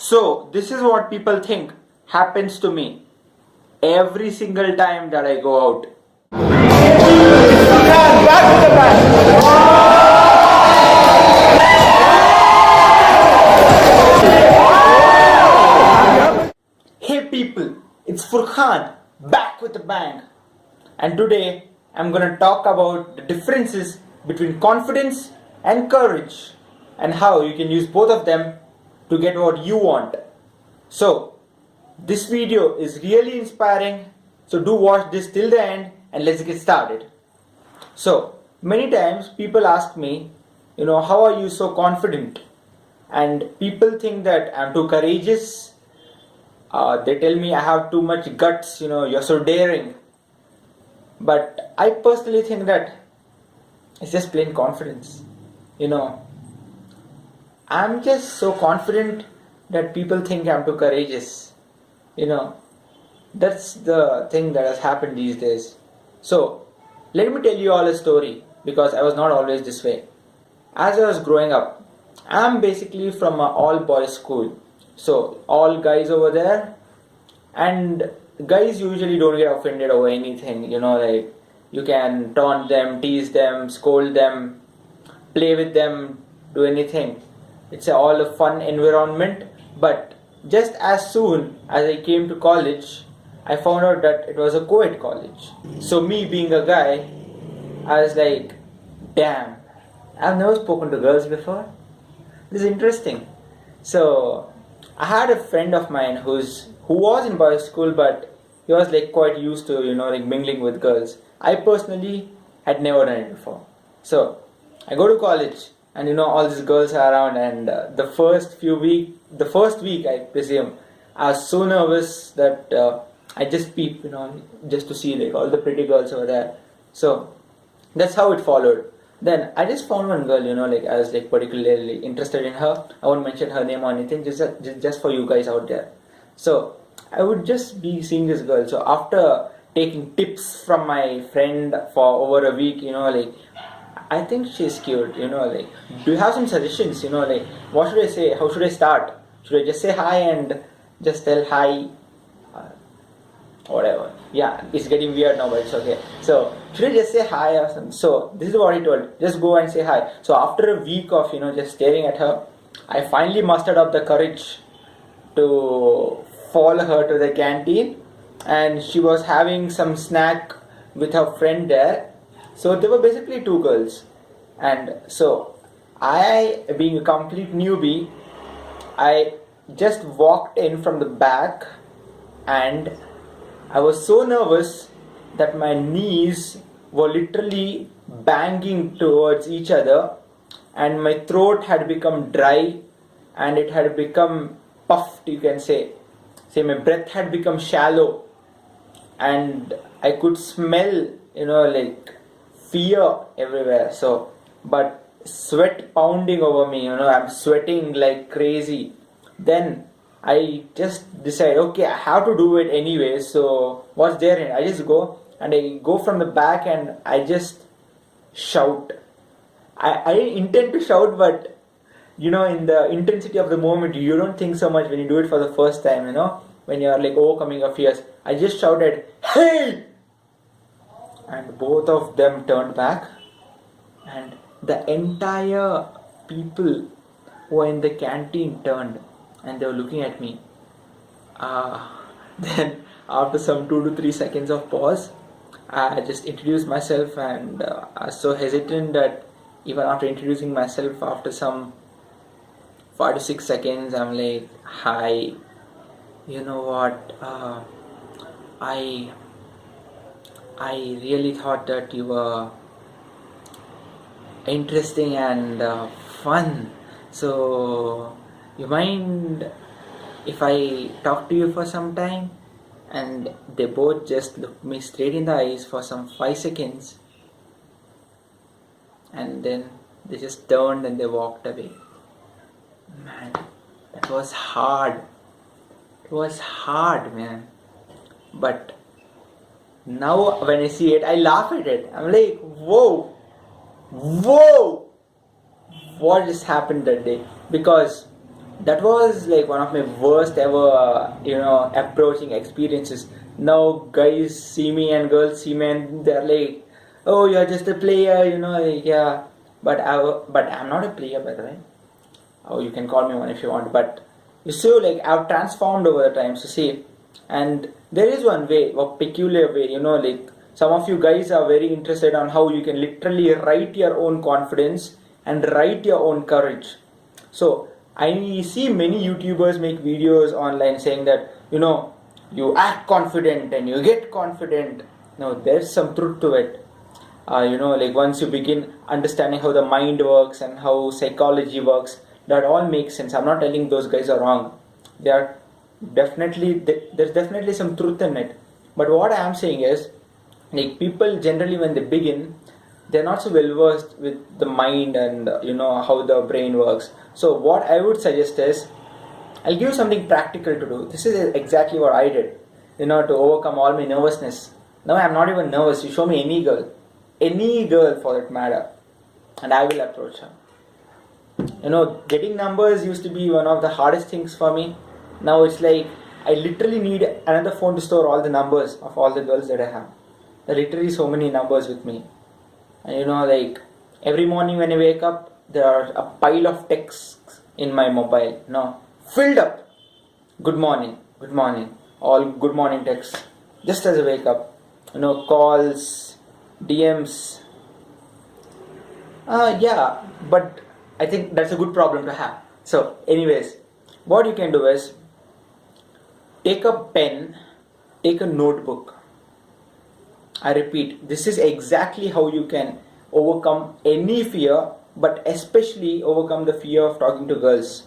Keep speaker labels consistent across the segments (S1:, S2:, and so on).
S1: So, this is what people think happens to me every single time that I go out. Hey people, it's Furqaan back with a bang. And today I'm gonna talk about the differences between confidence and courage and how you can use both of them to get what you want. So, this video is really inspiring, so do watch this till the end and let's get started. So, many times people ask me, how are you so confident? And people think that I'm too courageous. They tell me I have too much guts, you're so daring. But I personally think that it's just plain confidence. I'm just so confident that people think I'm too courageous. That's the thing that has happened these days. So, let me tell you all a story because I was not always this way. As I was growing up, I'm basically from an all boys school. So, all guys over there, and guys usually don't get offended over anything, like you can taunt them, tease them, scold them, play with them, do anything. It's all a fun environment, but just as soon as I came to college, I found out that it was a co-ed college. So me being a guy, I was like, damn, I've never spoken to girls before. This is interesting. So I had a friend of mine who was in boys school, but he was like quite used to mingling with girls. I personally had never done it before. So I go to college, and all these girls are around, and the first week I presume, I was so nervous that I just peeped, just to see like all the pretty girls over there. So that's how it followed. Then I just found one girl, I was like particularly interested in her. I won't mention her name or anything, just for you guys out there. So I would just be seeing this girl. So after taking tips from my friend for over a week, I think she's cute, do you have some suggestions, what should I say, how should I start? Should I just say hi and just tell hi, whatever, yeah, it's getting weird now, but it's okay. So, should I just say hi or something? So, this is what he told, just go and say hi. So, after a week of, just staring at her, I finally mustered up the courage to follow her to the canteen, and she was having some snack with her friend there. So there were basically two girls, and so I, being a complete newbie, I just walked in from the back, and I was so nervous that my knees were literally banging towards each other, and my throat had become dry, and it had become puffed, you can say my breath had become shallow, and I could smell, fear everywhere. So, but sweat pounding over me, I'm sweating like crazy. Then I just decide, okay, I have to do it anyway. So what's there in it? I just go, and I go from the back, and I just shout. I didn't intend to shout, but in the intensity of the moment, you don't think so much when you do it for the first time, when you're like overcoming your fears. I just shouted, "Hey!" And both of them turned back, and the entire people who were in the canteen turned, and they were looking at me. Then after some 2 to 3 seconds of pause, I just introduced myself, and I was so hesitant that even after introducing myself, after some 5 to 6 seconds, I'm like, hi, you know what, I really thought that you were interesting and fun. So, you mind if I talk to you for some time? And they both just looked me straight in the eyes for some 5 seconds. And then they just turned and they walked away. Man, that was hard. It was hard, man. But now when I see it, I laugh at it. I'm like, whoa, what just happened that day? Because That was like one of my worst ever, approaching experiences. Now guys see me and girls see me and they're like, "Oh, you're just a player," like, yeah. But I'm not a player, by the way. Oh, you can call me one if you want. But you see, like, I've transformed over the time. So see, and there is one way, a peculiar way. Like, some of you guys are very interested on how you can literally write your own confidence and write your own courage. So I see many YouTubers make videos online saying that, you act confident and you get confident. No, there's some truth to it. Like, once you begin understanding how the mind works and how psychology works, that all makes sense. I'm not telling those guys are wrong. They are there's definitely some truth in it. But what I am saying is, like, people generally when they begin, they're not so well versed with the mind and how the brain works. So what I would suggest is, I'll give you something practical to do. This is exactly what I did, to overcome all my nervousness. Now I'm not even nervous. You show me any girl for that matter, and I will approach her. Getting numbers used to be one of the hardest things for me. Now it's like I literally need another phone to store all the numbers of all the girls that I have. There are literally so many numbers with me. And like, every morning when I wake up, there are a pile of texts in my mobile, filled up. Good morning, all good morning texts. Just as I wake up, calls, DMs. Yeah, but I think that's a good problem to have. So, anyways, what you can do is, take a pen, take a notebook. I repeat, this is exactly how you can overcome any fear, but especially overcome the fear of talking to girls.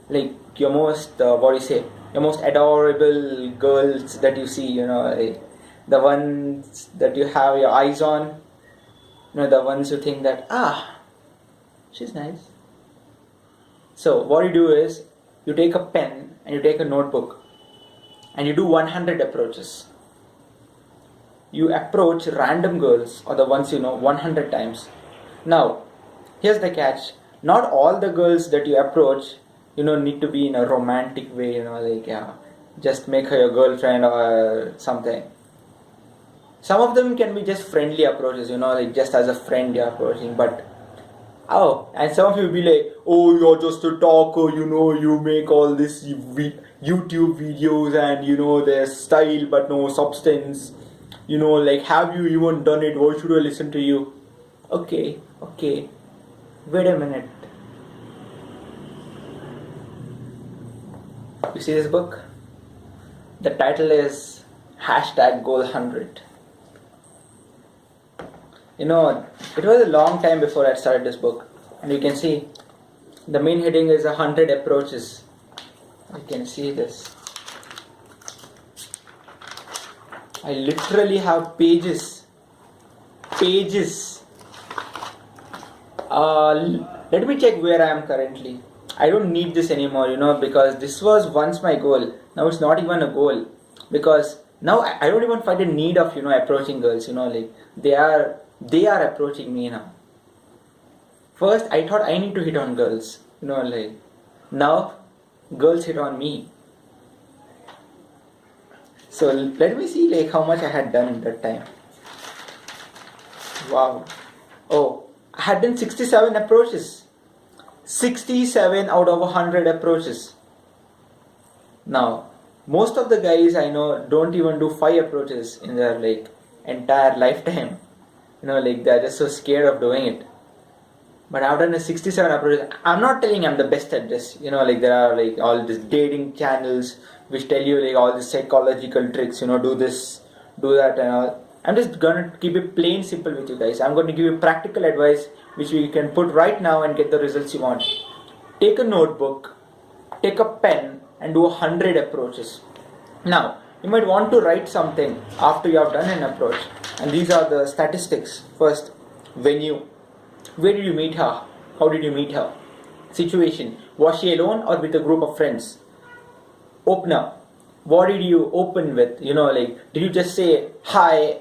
S1: Like, your most, your most adorable girls that you see, like, the ones that you have your eyes on, the ones who think that, she's nice. So what you do is, you take a pen and you take a notebook and you do 100 approaches. You approach random girls or the ones 100 times. Now, here's the catch. Not all the girls that you approach, need to be in a romantic way, like, just make her your girlfriend or something. Some of them can be just friendly approaches, like, just as a friend you're approaching, but and some of you will be like, "Oh, you're just a talker, you make all this YouTube videos and there's style but no substance. Like, have you even done it? Why should I listen to you?" Okay, wait a minute. You see this book? The title is #Goal100. It was a long time before I started this book, and you can see the main heading is 100 approaches. You can see this. I literally have pages. Let me check where I am currently. I don't need this anymore, because this was once my goal. Now it's not even a goal, because now I don't even find a need of approaching girls. Like, they are approaching me now. First, I thought I need to hit on girls. Like, now girls hit on me. So let me see, like, how much I had done in that time. Wow. Oh, I had done 67 approaches. 67 out of 100 approaches. Now, most of the guys I know don't even do 5 approaches in their, like, entire lifetime. Like, they're just so scared of doing it. But I've done a 67 approaches. I'm not telling I'm the best at this. Like, there are, like, all these dating channels which tell you, like, all these psychological tricks, do this, do that and all. I'm just gonna keep it plain simple with you guys. I'm going to give you practical advice which you can put right now and get the results you want. Take a notebook, take a pen and do 100 approaches. Now, you might want to write something after you have done an approach. And these are the statistics. First, venue. Where did you meet her? How did you meet her? Situation. Was she alone or with a group of friends? Opener. What did you open with? Like, did you just say hi,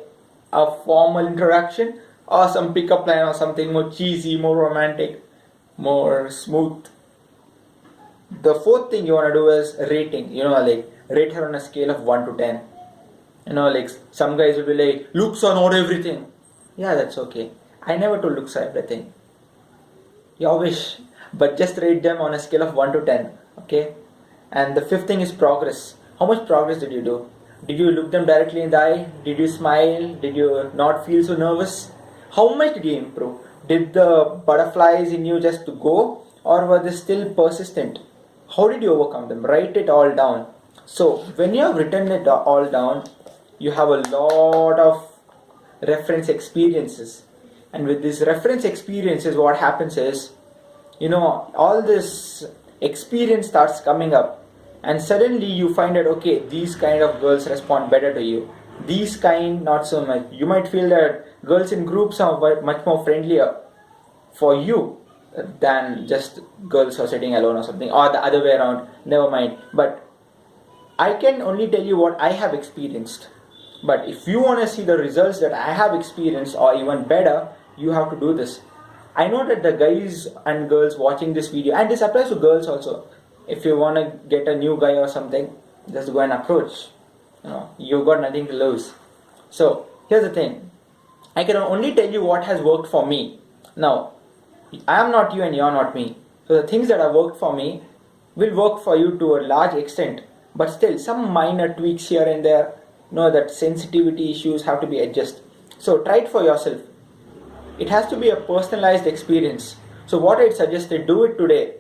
S1: a formal introduction, or some pickup line or something more cheesy, more romantic, more smooth? The fourth thing you want to do is rating. Like rate her on a scale of 1 to 10. Like some guys will be like, looks are not everything. Yeah, that's okay. I never told looks are everything. Your wish. But just rate them on a scale of 1 to 10. Okay? And the fifth thing is progress. How much progress did you do? Did you look them directly in the eye? Did you smile? Did you not feel so nervous? How much did you improve? Did the butterflies in you just go? Or were they still persistent? How did you overcome them? Write it all down. So, when you have written it all down, you have a lot of reference experiences. And with these reference experiences, what happens is, all this experience starts coming up. And suddenly you find that, okay, these kind of girls respond better to you. These kind, not so much. You might feel that girls in groups are much more friendlier for you than just girls who are sitting alone or something. Or the other way around. Never mind. But I can only tell you what I have experienced. But if you want to see the results that I have experienced or even better, you have to do this. I know that the guys and girls watching this video, and this applies to girls also, if you want to get a new guy or something, just go and approach. You've got nothing to lose. So, here's the thing. I can only tell you what has worked for me. Now, I am not you and you are not me. So the things that have worked for me will work for you to a large extent. But still, some minor tweaks here and there, that sensitivity issues have to be adjusted. So try it for yourself. It has to be a personalized experience. So what I'd suggested, do it today.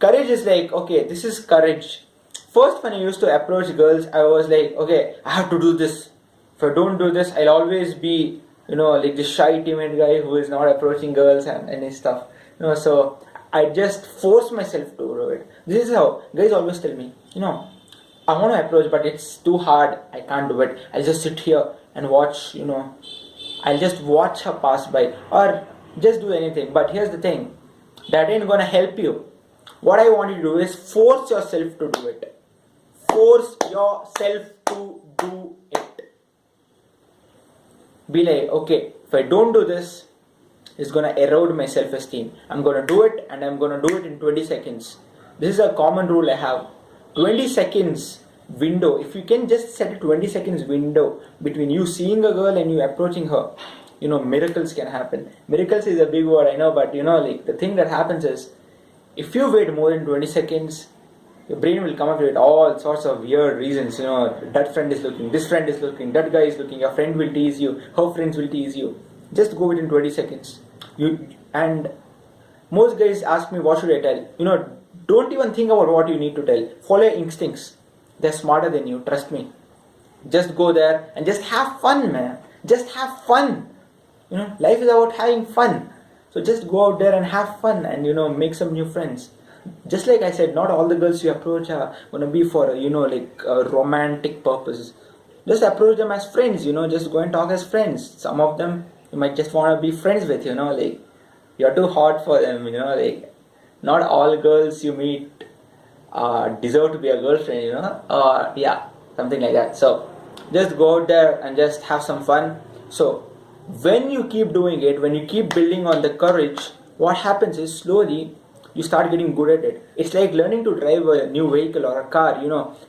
S1: Courage is like, okay, this is courage. First, when I used to approach girls, I was like, okay, I have to do this. If I don't do this, I'll always be, like this shy, timid guy who is not approaching girls and any stuff. So I just force myself to do it. This is how guys always tell me, I want to approach, but it's too hard. I can't do it. I'll just sit here and watch, I'll just watch her pass by or just do anything. But here's the thing, that ain't gonna help you. What I want you to do is force yourself to do it. Force yourself to do it. Be like, okay, if I don't do this, it's gonna erode my self-esteem. I'm gonna do it, and I'm gonna do it in 20 seconds. This is a common rule I have. 20 seconds window. If you can just set a 20 seconds window between you seeing a girl and you approaching her, miracles can happen. Miracles is a big word, I know, but like the thing that happens is, if you wait more than 20 seconds, your brain will come up with all sorts of weird reasons. That friend is looking, this friend is looking, that guy is looking, your friend will tease you, her friends will tease you. Just go within 20 seconds. And most guys ask me, what should I tell? Don't even think about what you need to tell. Follow your instincts. They're smarter than you, trust me. Just go there and just have fun, man. Just have fun. Life is about having fun. So just go out there and have fun and make some new friends. Just like I said, not all the girls you approach are going to be for like romantic purposes. Just approach them as friends, just go and talk as friends. Some of them you might just want to be friends with, like you're too hot for them, like not all girls you meet deserve to be a girlfriend, or yeah, something like that. So just go out there and just have some fun. So when you keep doing it, when you keep building on the courage, what happens is slowly you start getting good at it. It's like learning to drive a new vehicle or a car.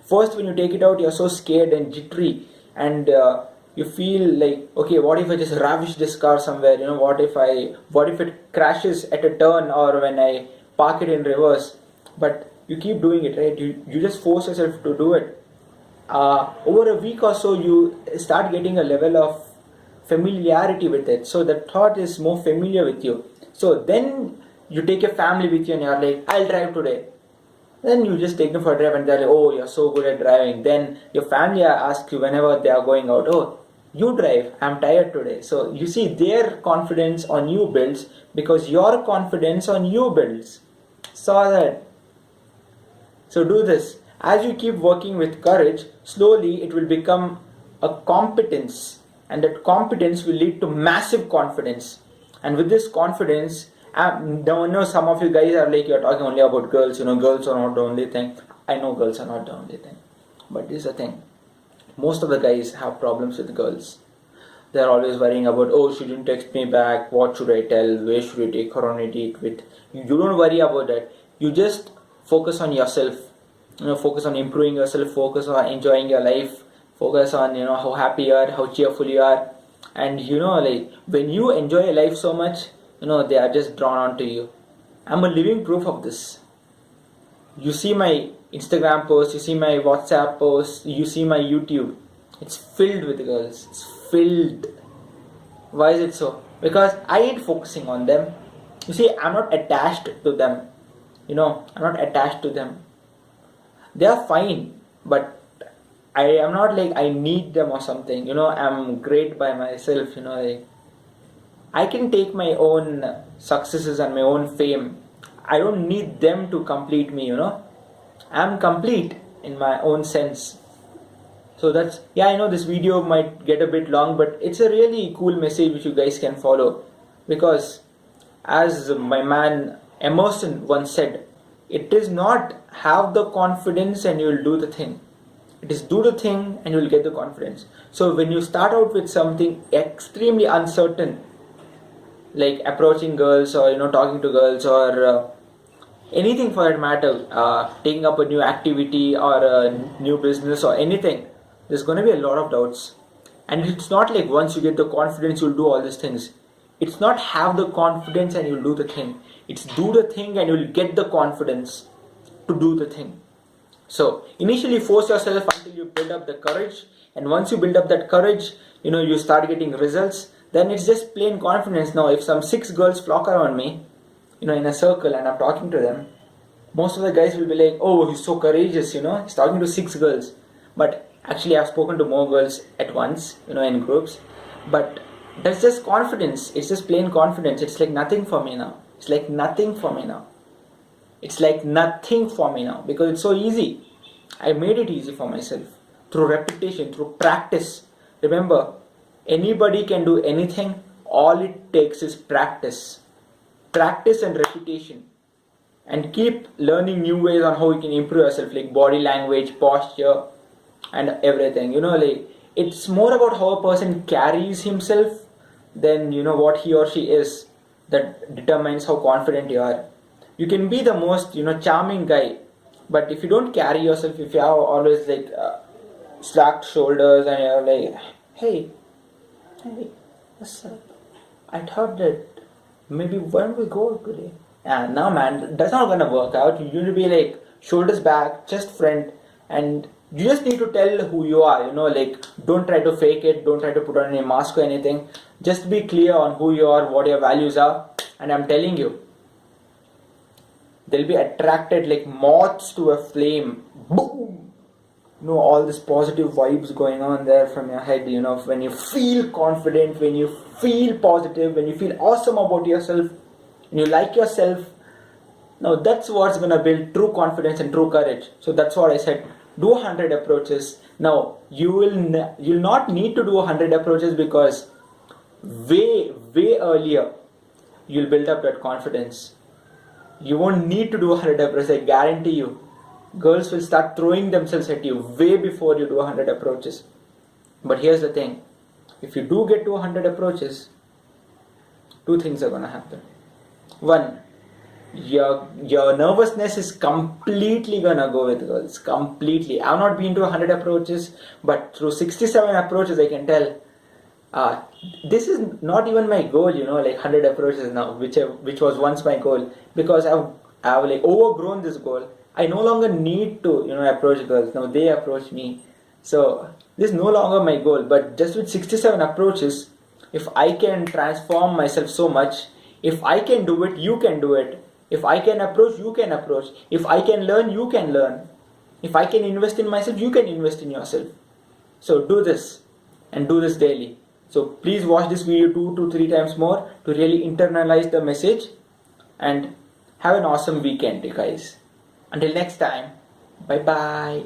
S1: First when you take it out, you're so scared and jittery, and you feel like, okay, what if I just ravish this car somewhere? What if it crashes at a turn, or when I park it in reverse? But you keep doing it, right? You just force yourself to do it. Over a week or so, you start getting a level of familiarity with it. So the thought is more familiar with you. So then you take your family with you and you're like, I'll drive today. Then you just take them for a drive and they're like, oh, you're so good at driving. Then your family asks you whenever they are going out, oh, you drive, I'm tired today. So you see, their confidence on you builds because your confidence on you builds. Saw that. So do this. As you keep working with courage, slowly it will become a competence. And that competence will lead to massive confidence. And with this confidence, I know some of you guys are like, you're talking only about girls. Girls are not the only thing. I know girls are not the only thing. But this is the thing. Most of the guys have problems with girls. They're always worrying about, oh, she didn't text me back. What should I tell? Where should I take her on a date with? You don't worry about that. You just focus on yourself. Focus on improving yourself, focus on enjoying your life, focus on how happy you are, how cheerful you are. And like when you enjoy your life so much, they are just drawn on to you. I'm a living proof of this. You see my Instagram posts, you see my WhatsApp posts, you see my YouTube. It's filled with girls. It's filled. Why is it so? Because I ain't focusing on them. You see, I'm not attached to them. I'm not attached to them. They are fine, but I am not like I need them or something. I'm great by myself. Like, I can take my own successes and my own fame. I don't need them to complete me. I'm complete in my own sense. So that's, I know this video might get a bit long, but it's a really cool message which you guys can follow. Because as my man Emerson once said, it is not have the confidence and you will do the thing. It is do the thing and you will get the confidence. So when you start out with something extremely uncertain, like approaching girls or talking to girls or anything for that matter, taking up a new activity or a new business or anything, there's going to be a lot of doubts. And it's not like once you get the confidence you'll do all these things. It's not have the confidence and you'll do the thing. It's do the thing and you'll get the confidence to do the thing. So initially force yourself until you build up the courage, and once you build up that courage, you start getting results. Then it's just plain confidence. Now if some 6 girls flock around me, in a circle, and I'm talking to them, most of the guys will be like, oh, he's so courageous, he's talking to 6 girls. But actually I've spoken to more girls at once, in groups. But that's just confidence. It's just plain confidence. It's like nothing for me now. It's like nothing for me now. It's like nothing for me now because it's so easy. I made it easy for myself through repetition, through practice. Remember, anybody can do anything. All it takes is practice. Practice and repetition. And keep learning new ways on how you can improve yourself, like body language, posture, and everything. Like it's more about how a person carries himself than what he or she is that determines how confident you are. You can be the most charming guy, but if you don't carry yourself, if you have always like slacked shoulders and you're like, hey, what's up? I thought that maybe why don't we go today? And now man, that's not gonna work out. You need to be like shoulders back, chest front, and you just need to tell who you are. Like don't try to fake it, don't try to put on any mask or anything. Just be clear on who you are, what your values are, and I'm telling you, they'll be attracted like moths to a flame. Boom! All this positive vibes going on there from your head, when you feel confident, when you feel positive, when you feel awesome about yourself, and you like yourself. Now that's what's gonna build true confidence and true courage. So that's what I said. Do 100 approaches. Now you'll not need to do 100 approaches because way earlier you'll build up that confidence. You won't need to do 100 approaches. I guarantee you. Girls will start throwing themselves at you way before you do 100 approaches. But here's the thing. If you do get to 100 approaches, 2 things are gonna happen. 1, your nervousness is completely gonna go with girls. Completely. I've not been to 100 approaches, but through 67 approaches I can tell this is not even my goal, like 100 approaches now, which was once my goal, because I've like overgrown this goal. I no longer need to approach girls. Now they approach me. So this is no longer my goal. But just with 67 approaches, if I can transform myself so much, if I can do it, you can do it. If I can approach, you can approach. If I can learn, you can learn. If I can invest in myself, you can invest in yourself. So do this and do this daily. So please watch this video 2 to 3 times more to really internalize the message, and have an awesome weekend, guys. Until next time, bye bye.